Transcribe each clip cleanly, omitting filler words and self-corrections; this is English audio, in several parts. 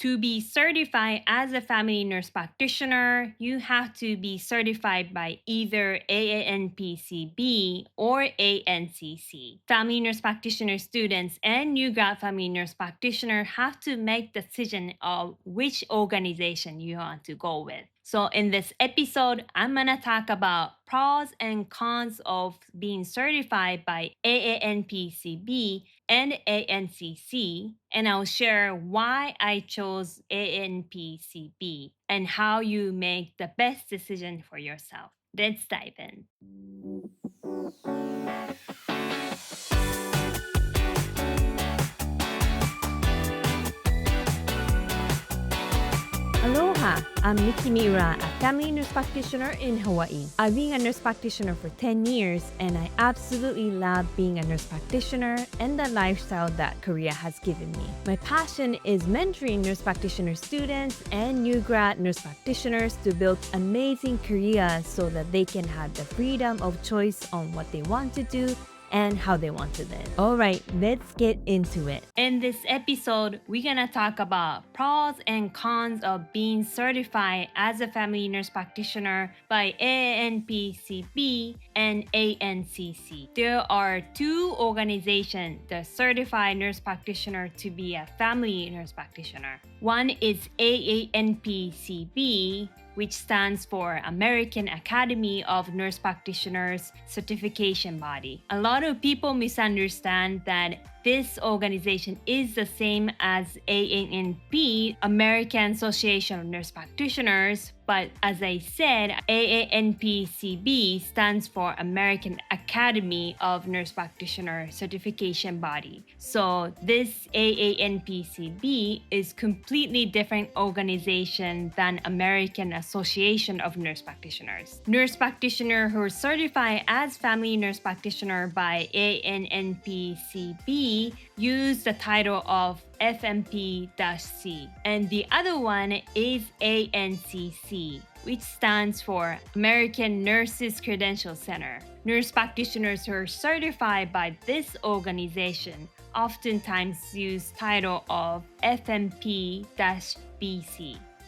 To be certified as a family nurse practitioner, you have to be certified by either AANPCB or ANCC. Family nurse practitioner students and new grad family nurse practitioner have to make the decision of which organization you want to go with. So in this episode, I'm going to talk about pros and cons of being certified by AANPCB and ANCC, and I'll share why I chose ANPCB and how you make the best decision for yourself. Let's dive in. Aloha, I'm Miki Miura, a family nurse practitioner in Hawaii. I've been a nurse practitioner for 10 years, and I absolutely love being a nurse practitioner and the lifestyle that Korea has given me. My passion is mentoring nurse practitioner students and new grad nurse practitioners to build amazing careers so that they can have the freedom of choice on what they want to do and how they want to live. All right, let's get into it. In this episode, we're gonna talk about pros and cons of being certified as a family nurse practitioner by AANPCB and ANCC. There are two organizations that certify nurse practitioner to be a family nurse practitioner. One is AANPCB, which stands for American Academy of Nurse Practitioners Certification Body. A lot of people misunderstand that this organization is the same as AANP, American Association of Nurse Practitioners, but as I said, AANPCB stands for American Academy of Nurse Practitioner Certification Body. So this AANPCB is completely different organization than American Association of Nurse Practitioners. Nurse practitioner who are certified as family nurse practitioner by AANPCB use the title of FNP-C, and the other one is ANCC, which stands for American Nurses Credential Center. Nurse practitioners who are certified by this organization oftentimes use title of FNP-BC.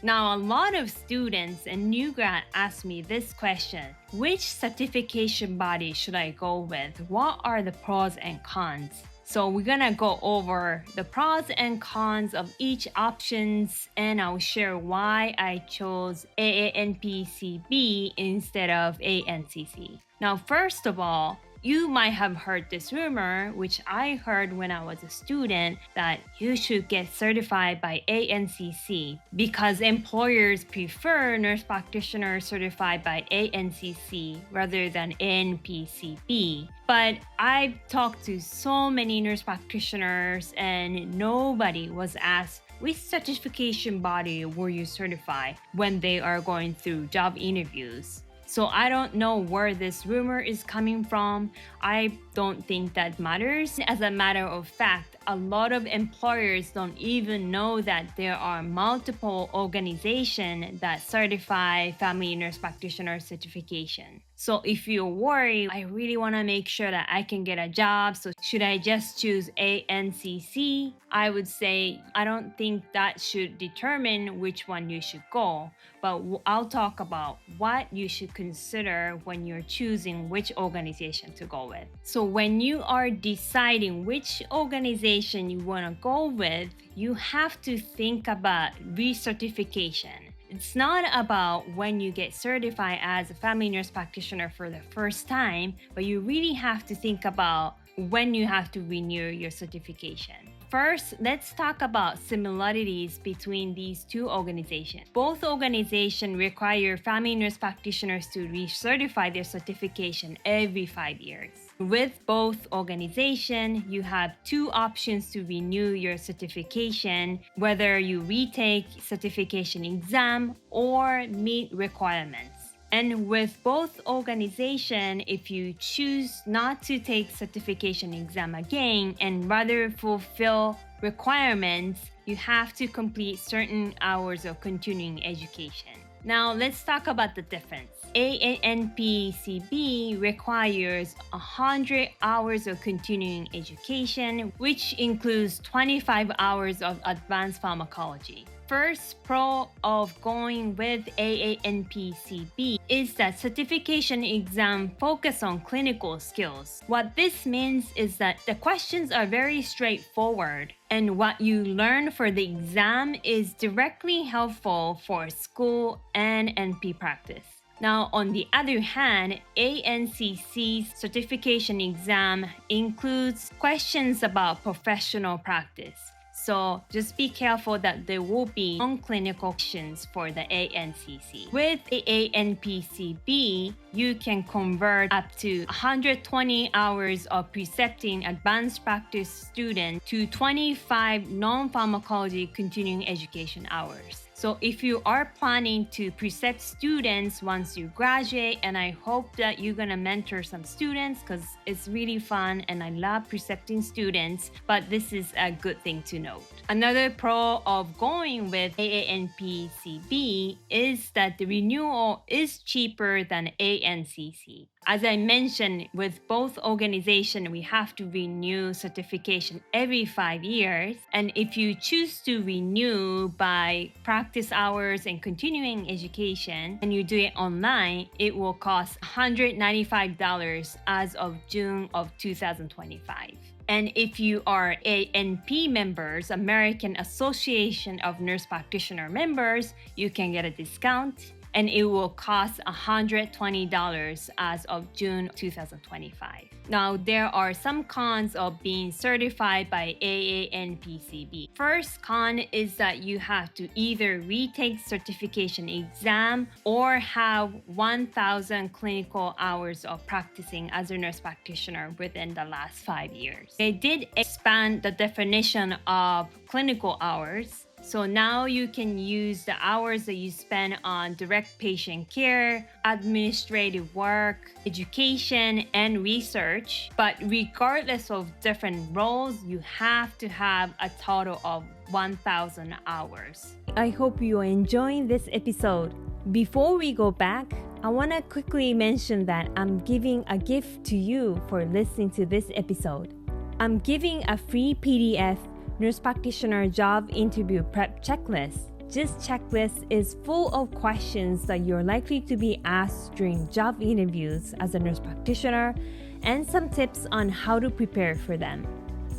Now, a lot of students and new grad ask me this question: which certification body should I go with? What are the pros and cons? So we're gonna go over the pros and cons of each options, and I'll share why I chose AANPCB instead of ANCC. Now, first of all, you might have heard this rumor, which I heard when I was a student, that you should get certified by ANCC because employers prefer nurse practitioners certified by ANCC rather than ANPCB. But I've talked to so many nurse practitioners and nobody was asked which certification body were you certified when they are going through job interviews. So I don't know where this rumor is coming from. I don't think that matters. As a matter of fact, a lot of employers don't even know that there are multiple organizations that certify family nurse practitioner certification. So if you're worried, I really want to make sure that I can get a job, so should I just choose ANCC? I would say I don't think that should determine which one you should go, but I'll talk about what you should consider when you're choosing which organization to go with. So when you are deciding which organization you want to go with, you have to think about recertification. It's not about when you get certified as a family nurse practitioner for the first time, but you really have to think about when you have to renew your certification. First, let's talk about similarities between these two organizations. Both organizations require family nurse practitioners to recertify their certification every 5 years. With both organizations, you have two options to renew your certification, whether you retake certification exam or meet requirements. And with both organizations, if you choose not to take certification exam again and rather fulfill requirements, you have to complete certain hours of continuing education. Now, let's talk about the difference. AANPCB requires 100 hours of continuing education, which includes 25 hours of advanced pharmacology. first pro of going with AANPCB is that certification exam focus on clinical skills. What this means is that the questions are very straightforward, and what you learn for the exam is directly helpful for school and NP practice. Now, on the other hand, ANCC's certification exam includes questions about professional practice. So just be careful that there will be non-clinical questions for the ANCC. With AANPCB, you can convert up to 120 hours of precepting advanced practice students to 25 non-pharmacology continuing education hours. So if you are planning to precept students once you graduate, and I hope that you're gonna mentor some students because it's really fun and I love precepting students, but this is a good thing to note. Another pro of going with AANPCB is that the renewal is cheaper than ANCC. As I mentioned, with both organizations, we have to renew certification every 5 years. And if you choose to renew by practice hours and continuing education, and you do it online, it will cost $195 as of June of 2025. And if you are ANP members, American Association of Nurse Practitioner members, you can get a discount. And it will cost $120 as of June 2025. Now, there are some cons of being certified by AANPCB. First con is that you have to either retake certification exam or have 1,000 clinical hours of practicing as a nurse practitioner within the last 5 years. They did expand the definition of clinical hours. So now you can use the hours that you spend on direct patient care, administrative work, education, and research. But regardless of different roles, you have to have a total of 1,000 hours. I hope you are enjoying this episode. Before we go back, I want to quickly mention that I'm giving a gift to you for listening to this episode. I'm giving a free PDF Nurse Practitioner Job Interview Prep Checklist. This checklist is full of questions that you're likely to be asked during job interviews as a nurse practitioner and some tips on how to prepare for them.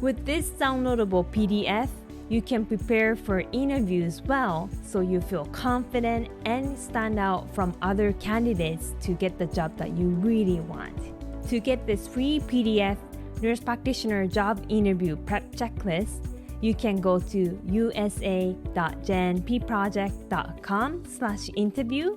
With this downloadable PDF, you can prepare for interviews well so you feel confident and stand out from other candidates to get the job that you really want. To get this free PDF Nurse Practitioner Job Interview Prep Checklist, you can go to usa.jnpproject.com/interview.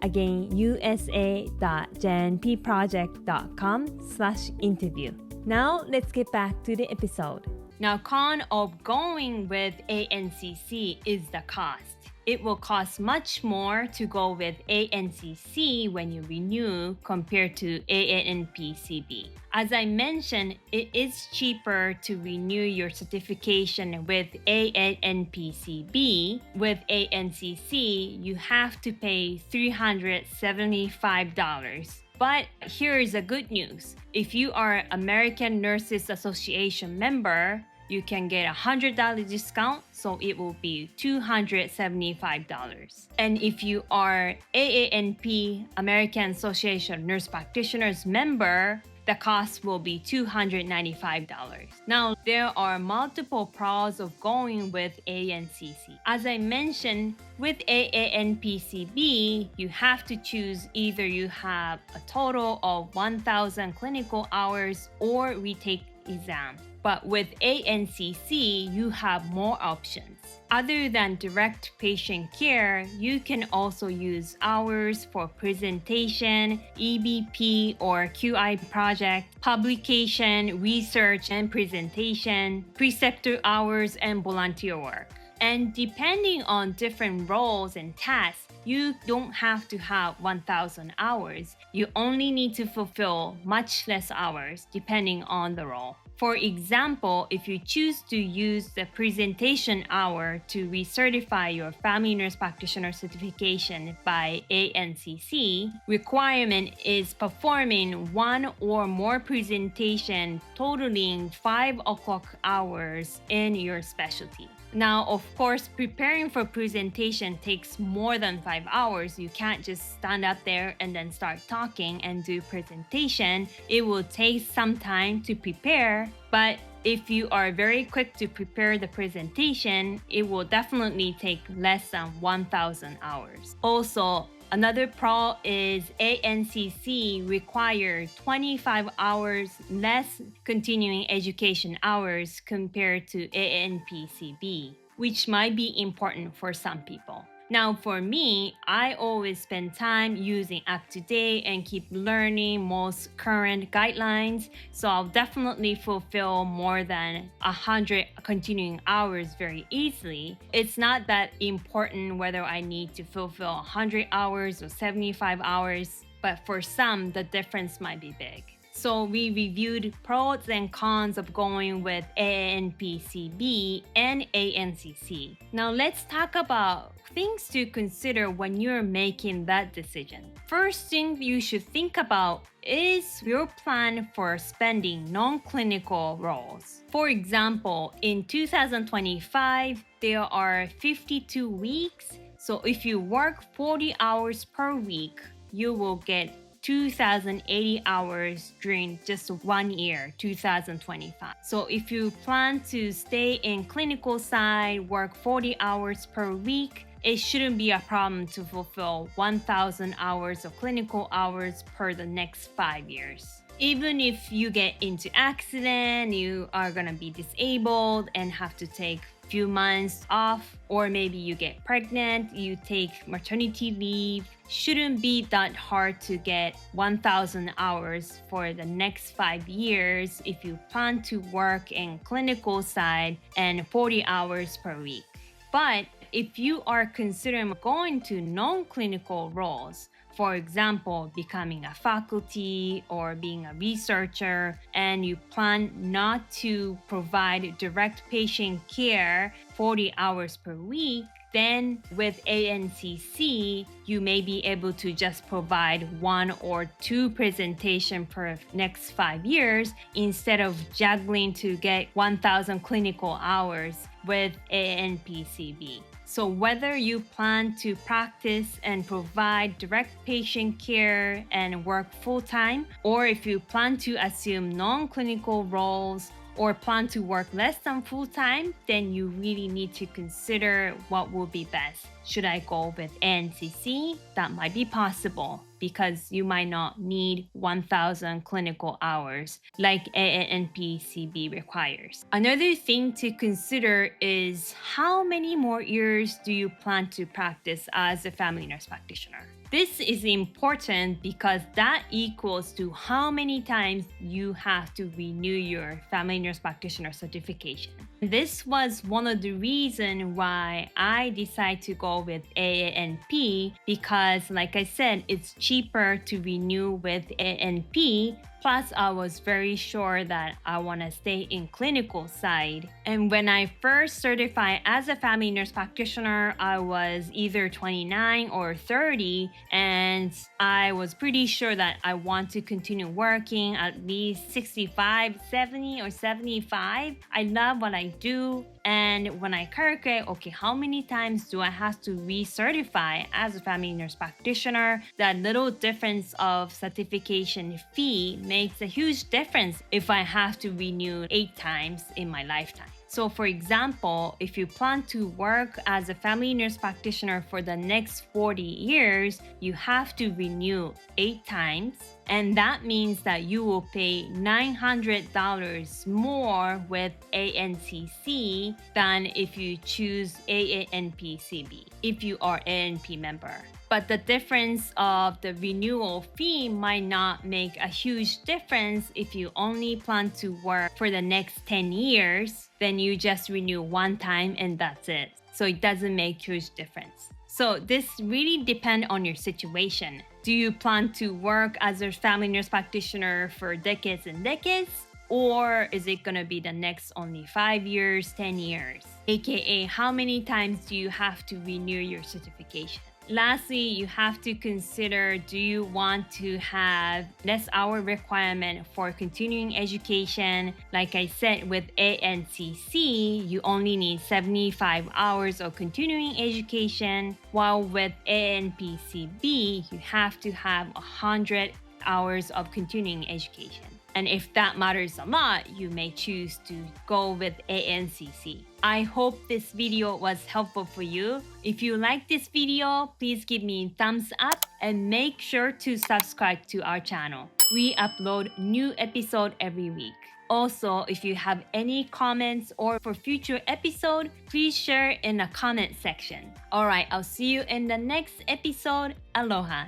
Again, usa.jnpproject.com/interview. Now, let's get back to the episode. Now, con of going with ANCC is the cost. It will cost much more to go with ANCC when you renew compared to AANPCB. As I mentioned, it is cheaper to renew your certification with AANPCB. With ANCC, you have to pay $375. But here is the good news. If you are an American Nurses Association member, you can get a $100 discount, so it will be $275. And if you are AANP, American Association of Nurse Practitioners member, the cost will be $295. Now, there are multiple pros of going with ANCC. As I mentioned, with AANPCB, you have to choose either you have a total of 1,000 clinical hours or retake exam. But with ANCC, you have more options. Other than direct patient care, you can also use hours for presentation, EBP or QI project, publication, research and presentation, preceptor hours, and volunteer work. And depending on different roles and tasks, you don't have to have 1,000 hours. You only need to fulfill much less hours depending on the role. For example, if you choose to use the presentation hour to recertify your family nurse practitioner certification by ANCC, requirement is performing one or more presentation totaling 5 o'clock hours in your specialty. Now, of course, preparing for presentation takes more than 5 hours. You can't just stand up there and then start talking and do presentation. It will take some time to prepare, but if you are very quick to prepare the presentation, it will definitely take less than 1,000 hours. Also, another pro is ANCC require 25 hours less continuing education hours compared to AANPCB, which might be important for some people. Now, for me, I always spend time using up-to-date and keep learning most current guidelines, so I'll definitely fulfill more than 100 continuing hours very easily. It's not that important whether I need to fulfill 100 hours or 75 hours, but for some, the difference might be big. So we reviewed pros and cons of going with AANPCB and ANCC. Now let's talk about things to consider when you're making that decision. First thing you should think about is your plan for spending non-clinical roles. For example, in 2025, there are 52 weeks. So if you work 40 hours per week, you will get 2,080 hours during just 1 year, 2025. So if you plan to stay in clinical side, work 40 hours per week, it shouldn't be a problem to fulfill 1,000 hours of clinical hours per the next 5 years. Even if you get into accident, you are gonna be disabled and have to take few months off, or maybe you get pregnant, you take maternity leave, shouldn't be that hard to get 1,000 hours for the next 5 years if you plan to work in clinical side and 40 hours per week. But if you are considering going to non-clinical roles, for example, becoming a faculty or being a researcher, and you plan not to provide direct patient care 40 hours per week, then with ANCC, you may be able to just provide 1 or 2 presentations per next 5 years instead of juggling to get 1,000 clinical hours with AANPCB. So whether you plan to practice and provide direct patient care and work full-time, or if you plan to assume non-clinical roles or plan to work less than full-time, then you really need to consider what will be best. Should I go with ANCC? That might be possible because you might not need 1,000 clinical hours like AANPCB requires. Another thing to consider is how many more years do you plan to practice as a family nurse practitioner? This is important because that equals to how many times you have to renew your family nurse practitioner certification. This was one of the reasons why I decided to go with AANP because, like I said, it's cheaper to renew with AANP. Plus, I was very sure that I want to stay in clinical side. And when I first certified as a family nurse practitioner, I was either 29 or 30, and I was pretty sure that I want to continue working at least 65, 70, or 75. I love what I do. And when I calculate, okay, how many times do I have to recertify as a family nurse practitioner? That little difference of certification fee makes a huge difference if I have to renew 8 times in my lifetime. So for example, if you plan to work as a family nurse practitioner for the next 40 years, you have to renew 8 times. And that means that you will pay $900 more with ANCC than if you choose AANPCB, if you are ANP member. But the difference of the renewal fee might not make a huge difference if you only plan to work for the next 10 years. Then you just renew 1 time and that's it. So it doesn't make huge difference. So this really depends on your situation. Do you plan to work as a family nurse practitioner for decades and decades? Or is it going to be the next only 5 years, 10 years? AKA, how many times do you have to renew your certification? Lastly, you have to consider, do you want to have less hour requirement for continuing education? Like I said, with ANCC, you only need 75 hours of continuing education, while with AANPCB, you have to have 100 hours of continuing education. And if that matters a lot, you may choose to go with ANCC. I hope this video was helpful for you. If you like this video, please give me a thumbs up and make sure to subscribe to our channel. We upload new episode every week. Also, if you have any comments or for future episode, please share in the comment section. Alright, I'll see you in the next episode. Aloha!